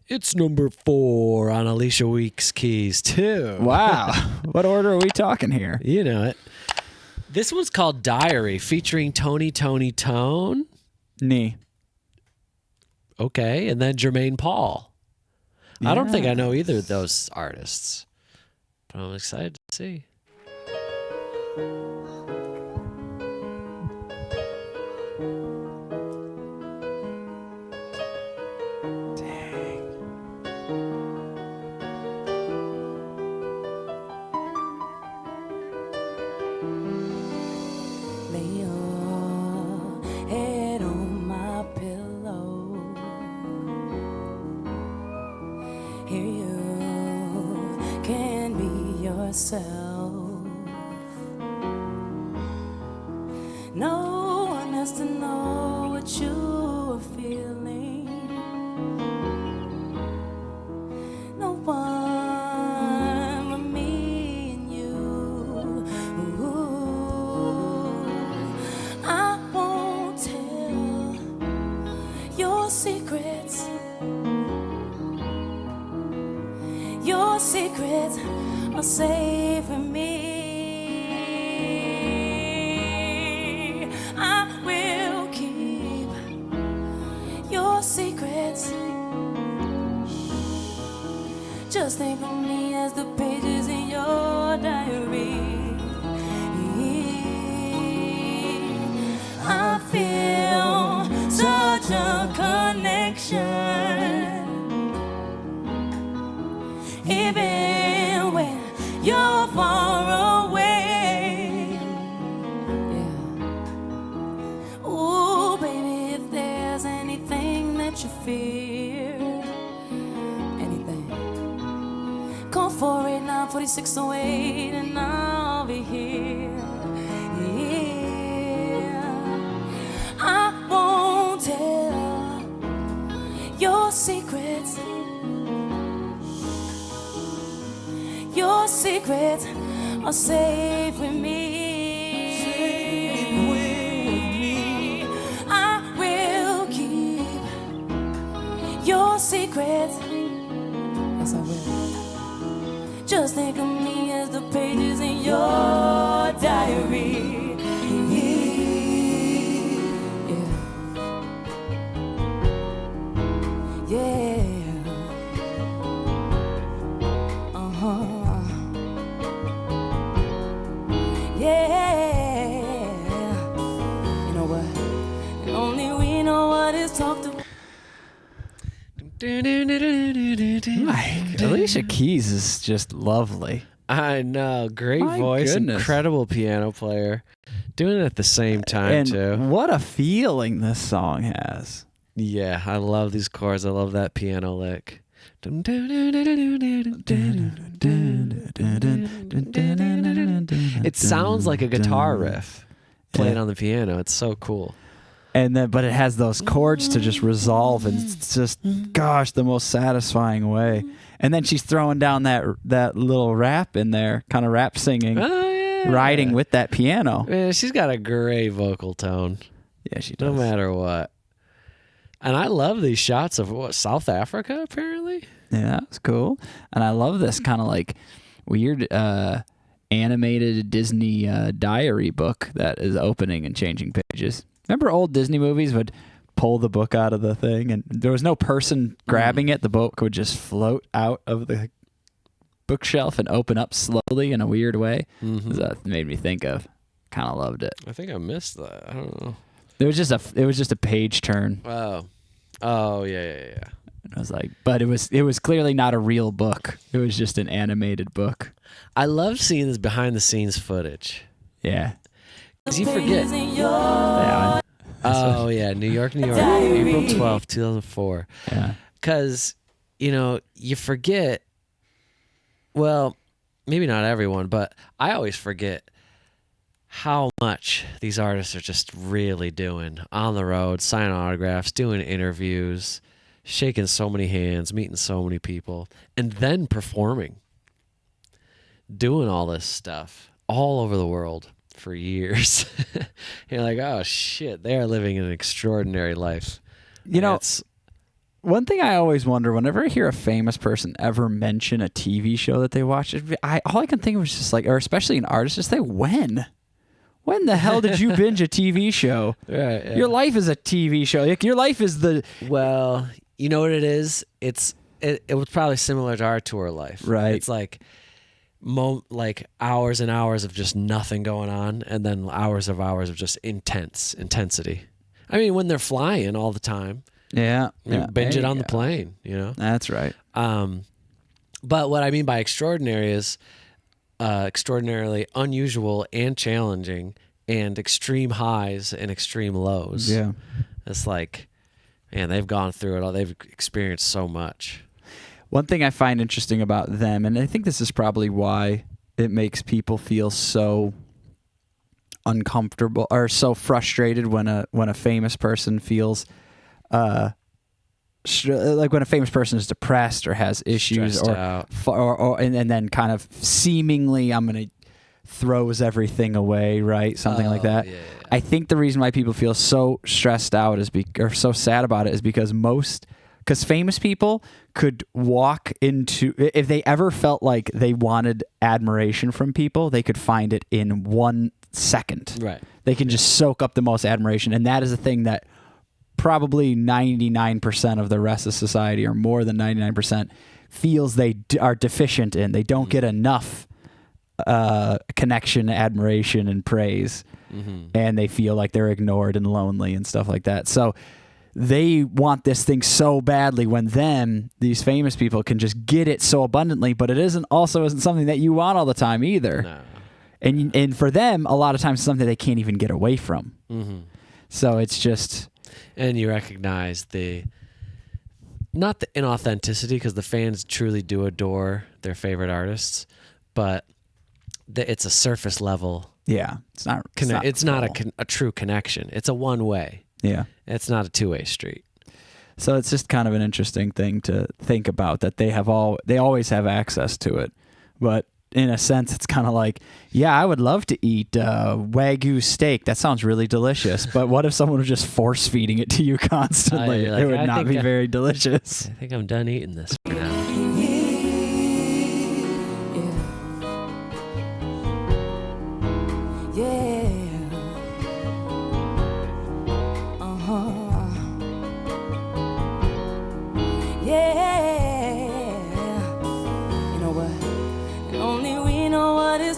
It's number 4 on Alicia Weeks Keys 2. Wow. What order are we talking here? You know it. This one's called Diary, featuring Toni, Tone. Nee. Okay, and then Jermaine Paul. I don't think I know Yes. either of those artists, but I'm excited to see. Lay your head on my pillow. Here you can be yourself. No one has to know what you are feeling. No one but me and you. Ooh, I won't tell your secrets. Your secrets are safe with me. I will keep your secrets. Just think of me as the pages in your diary. I feel such a connection. Even when you're far away. Yeah. Ooh, baby, if there's anything that you fear, anything, call 489-4608 and I'll be here. Yeah. I won't tell your secrets. Your secrets are safe with me. Safe with me. I will keep your secrets. Yes, I will. Just think of me as the pages in your diary. Yeah. Yeah. Yeah, you know what? And only we know what is talked about. Alicia Keys is just lovely. I know. Great My voice, goodness. incredible piano player. Doing it at the same time, And too. what a feeling this song has. Yeah, I love these chords. I love that piano lick. It sounds like a guitar riff playing on the piano. It's so cool. And then, but it has those chords to just resolve, and it's just, gosh, the most satisfying way. And then she's throwing down that little rap in there, kind of rap singing, Oh, yeah. riding with that piano. Man, she's got a great vocal tone, Yeah, she no does. matter what. And I love these shots of South Africa, apparently. Yeah, that's cool. And I love this kind of like weird animated Disney diary book that is opening and changing pages. Remember old Disney movies would pull the book out of the thing and there was no person grabbing it. The book would just float out of the bookshelf and open up slowly in a weird way. Mm-hmm. That made me think of. Kind of loved it. I think I missed that. I don't know. It was just a page turn. Oh, yeah. I was like, but it was clearly not a real book. It was just an animated book. I love seeing this behind the scenes footage. Yeah. Because you forget. Yeah. Oh, yeah. New York, April 12th, 2004. Yeah. Because, you forget. Well, maybe not everyone, but I always forget how much these artists are just really doing on the road, signing autographs, doing interviews, shaking so many hands, meeting so many people, and then performing, doing all this stuff all over the world for years. You're like, oh shit, they are living an extraordinary life. You know, It's One thing I always wonder whenever I hear a famous person ever mention a TV show that they watch, all I can think of is just like, or especially an artist, just say, when? When the hell did you binge a TV show? Right, yeah. Your life is a TV show. Like, your life is the... Well, you know what it is? It was probably similar to our tour life. Right. It's like like hours and hours of just nothing going on, and then hours of just intensity. I mean, when they're flying all the time, Yeah. binge There it on you the go. plane, you know? That's right. But what I mean by extraordinary is extraordinarily unusual and challenging, and extreme highs and extreme lows. Yeah. It's like, man, they've gone through it all. They've experienced so much. One thing I find interesting about them, and I think this is probably why it makes people feel so uncomfortable or so frustrated when a famous person feels like when a famous person is depressed or has issues Stressed out. and then kind of seemingly throws everything away, right? Something like that. Yeah. I think the reason why people feel so stressed out or so sad about it is because famous people could walk into, if they ever felt like they wanted admiration from people, they could find it in 1 second. Right. They can just soak up the most admiration. And that is a thing that probably 99% of the rest of society, or more than 99%, feels they are deficient in. They don't get enough connection, admiration, and praise. And they feel like they're ignored and lonely and stuff like that. So they want this thing so badly when these famous people can just get it so abundantly, but it isn't something that you want all the time either. No. And for them, a lot of times, it's something they can't even get away from. So it's just... And you recognize not the inauthenticity, because the fans truly do adore their favorite artists, but it's a surface level. Yeah, it's not a true connection. It's a one way. Yeah. It's not a two-way street. So it's just kind of an interesting thing to think about, that they always have access to it. But in a sense, it's kind of like, yeah, I would love to eat Wagyu steak. That sounds really delicious. But what if someone was just force feeding it to you constantly? Like, it would I not think be very delicious. I think I'm done eating this for now.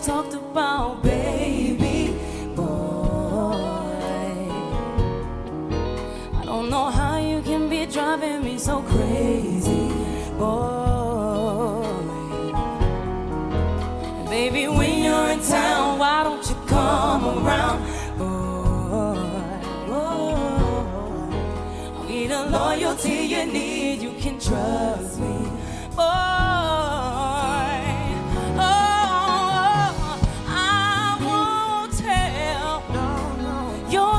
Talked about, baby boy. I don't know how you can be driving me so crazy, boy. And baby, when you're in town, why don't you come around, boy? I'll be the loyalty you need, you can trust me, boy.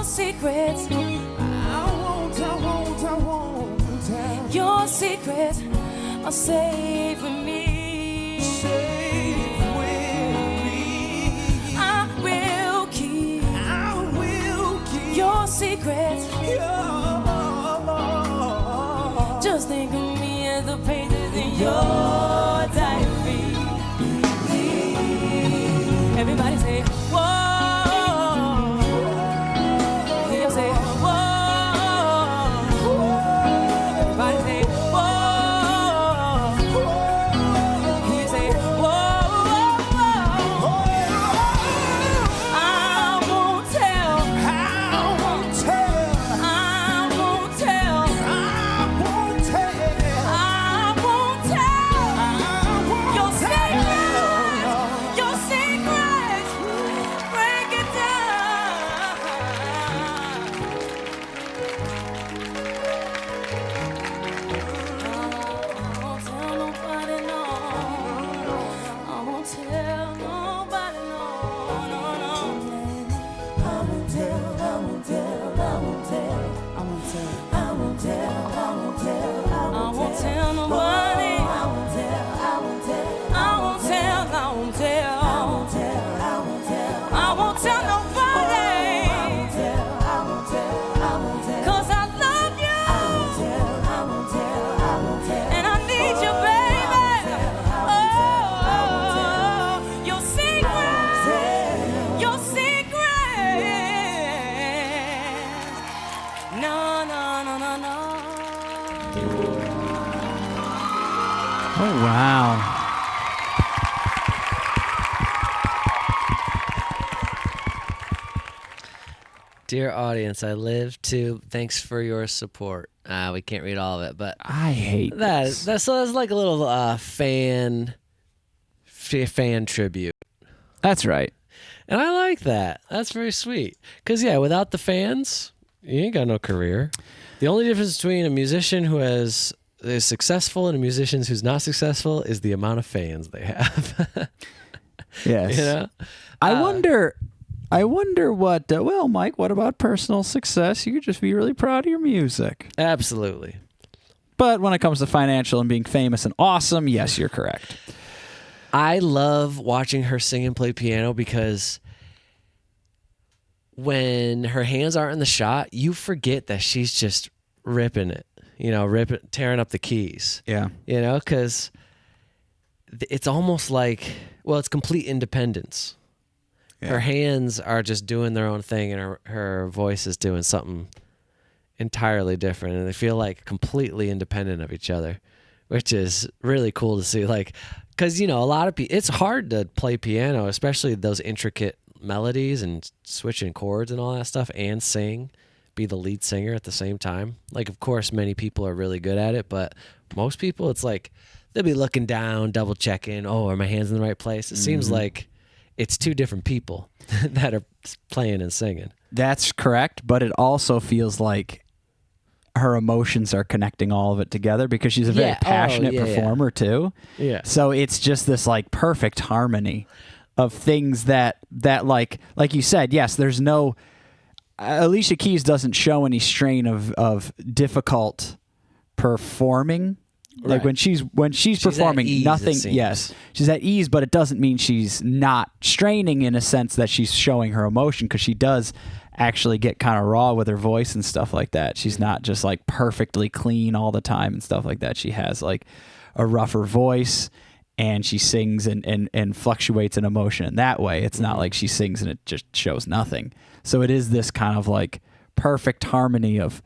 Secrets. I won't tell. Your secrets are safe with me. Safe with me. I will keep your secrets. Just think of me as the pages in your diary. Everybody say, whoa. Oh, wow. Dear audience, I live to. Thanks for your support. We can't read all of it, but I hate this. that's like a little fan tribute, That's right. and I like that. That's very sweet. Cause yeah, without the fans, you ain't got no career. The only difference between a musician who is successful and a musician who's not successful is the amount of fans they have. Yes. You know? I wonder what, well, Mike, what about personal success? You could just be really proud of your music. Absolutely. But when it comes to financial and being famous and awesome, yes, you're correct. I love watching her sing and play piano because when her hands aren't in the shot, you forget that she's just ripping it, tearing up the keys. Yeah. Because it's almost like, well, it's complete independence. Yeah. Her hands are just doing their own thing, and her voice is doing something entirely different, and they feel like completely independent of each other, which is really cool to see. Like, because a lot of people, it's hard to play piano, especially those intricate melodies and switching chords and all that stuff, and be the lead singer at the same time. Like, of course, many people are really good at it, but most people, it's like they'll be looking down, double checking. Oh, are my hands in the right place? It seems like it's two different people that are playing and singing. That's correct, but it also feels like her emotions are connecting all of it together because she's a very passionate performer too. Yeah. So it's just this like perfect harmony of things that like you said, yes, there's no Alicia Keys doesn't show any strain of difficult performing. Like when she's performing, at ease, nothing. it seems. Yes, she's at ease, but it doesn't mean she's not straining in a sense that she's showing her emotion, because she does actually get kind of raw with her voice and stuff like that. She's not just like perfectly clean all the time and stuff like that. She has like a rougher voice, and she sings and fluctuates in emotion in that way. It's not like she sings and it just shows nothing. So it is this kind of like perfect harmony of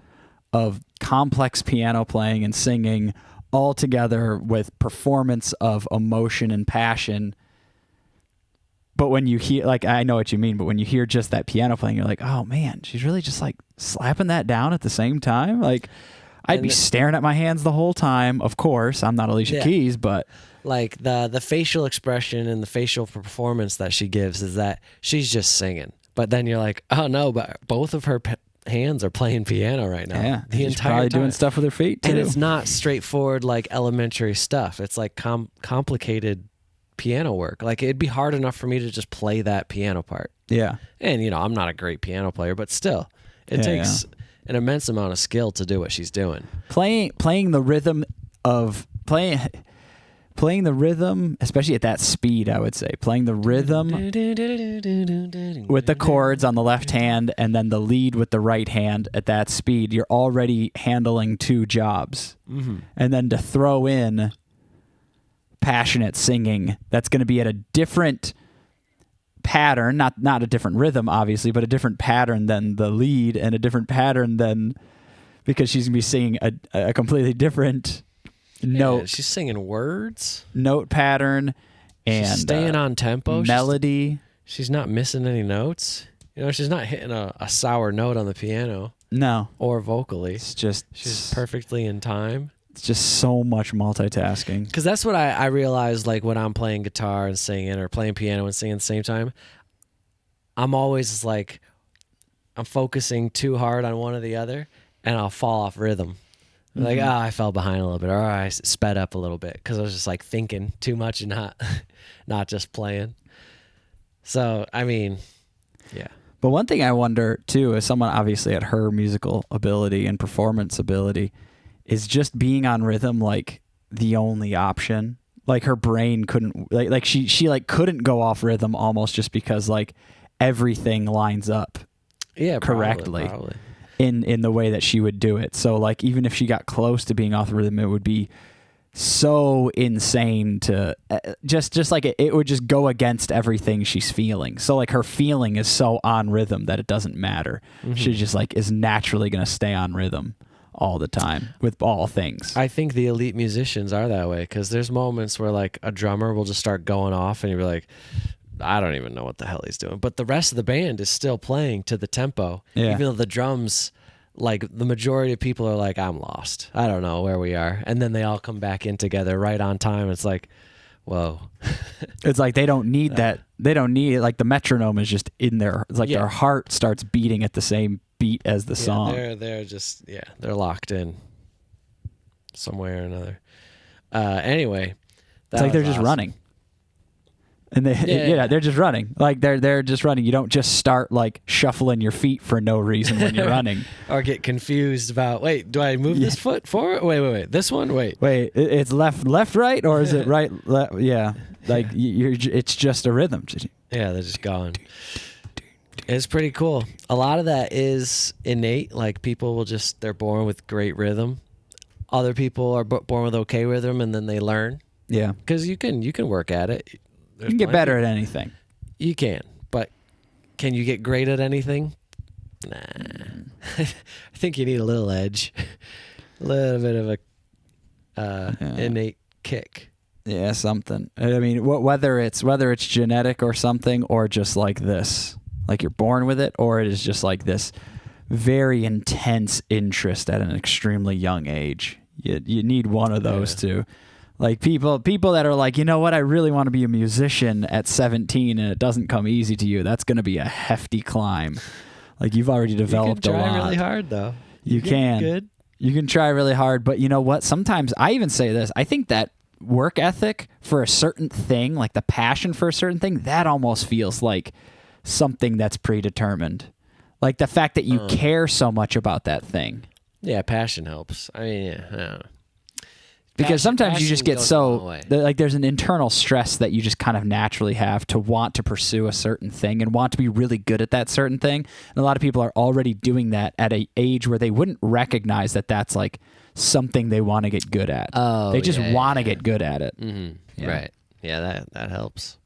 complex piano playing and singing, all together with performance of emotion and passion. But when you hear, like, I know what you mean, but when you hear just that piano playing, you're like, oh man, she's really just like slapping that down at the same time. Like, I'd be staring at my hands the whole time. Of course, I'm not Alicia Keys, but like the facial expression and the facial performance that she gives is that she's just singing. But then you're like, oh no, but both of her hands are playing piano right now. yeah, the she's entire probably time. doing stuff with her feet too. And it's not straightforward like elementary stuff. It's like complicated piano work. Like, it'd be hard enough for me to just play that piano part. Yeah. And I'm not a great piano player, but still, it takes an immense amount of skill to do what she's doing. Playing the rhythm of playing the rhythm, especially at that speed, I would say, playing the rhythm with the chords on the left hand and then the lead with the right hand at that speed, you're already handling two jobs. Mm-hmm. And then to throw in passionate singing, that's going to be at a different pattern, not a different rhythm, obviously, but a different pattern than the lead, and a different pattern than, because she's going to be singing a completely different note. She's singing words, note pattern, and she's staying on tempo, melody. She's not missing any notes. She's not hitting a sour note on the piano. No, or vocally. it's just She's perfectly in time. It's just so much multitasking. Because that's what I realize, like, when I'm playing guitar and singing, or playing piano and singing at the same time, I'm always like, I'm focusing too hard on one or the other, and I'll fall off rhythm. Mm-hmm. Like, I fell behind a little bit, or I sped up a little bit, because I was just like thinking too much and not just playing. So, I mean, yeah. But one thing I wonder too, as someone obviously at her musical ability and performance ability, is just being on rhythm like the only option. Like, her brain couldn't, like she like couldn't go off rhythm almost, just because like everything lines up correctly. Probably. In the way that she would do it. So like, even if she got close to being off rhythm, it would be so insane to just like it would just go against everything she's feeling. So like, her feeling is so on rhythm that it doesn't matter. Mm-hmm. She just like is naturally going to stay on rhythm all the time with all things. I think the elite musicians are that way because there's moments where like a drummer will just start going off and you're like, I don't even know what the hell he's doing. But the rest of the band is still playing to the tempo. Yeah. Even though the drums, like the majority of people are like, I'm lost. I don't know where we are. And then they all come back in together right on time. It's like, whoa. It's like they don't need that. They don't need it. Like the metronome is just in there. It's like their heart starts beating at the same beat as the song. They're just, they're locked in some way or another. Anyway. It's like they're just running. And they're just running. Like they're just running. You don't just start like shuffling your feet for no reason when you're running, or get confused about. Wait, do I move this foot forward? Wait. This one. Wait. It's left, right, or is it right? Left? Yeah, like it's just a rhythm. Yeah, they're just gone. It's pretty cool. A lot of that is innate. Like people will they're born with great rhythm. Other people are born with okay rhythm, and then they learn. Yeah, because you can work at it. You can get better at anything. You can, but can you get great at anything? Nah. I think you need a little edge, a little bit of a innate kick. Yeah, something. I mean, whether it's genetic or something, or just like this, like you're born with it, or it is just like this very intense interest at an extremely young age. You need one of those two. Like people that are like, you know what, I really want to be a musician at 17 and it doesn't come easy to you. That's going to be a hefty climb. Like you've already developed a lot. You can try really hard though. You can. Good. You can try really hard, but you know what? Sometimes I even say this. I think that work ethic for a certain thing, like the passion for a certain thing, that almost feels like something that's predetermined. Like the fact that you care so much about that thing. Yeah, passion helps. I mean, I don't know. Because sometimes you just get like there's an internal stress that you just kind of naturally have to want to pursue a certain thing and want to be really good at that certain thing. And a lot of people are already doing that at an age where they wouldn't recognize that that's like something they want to get good at. They just want to get good at it. Mm-hmm. Yeah. Right. Yeah, that helps.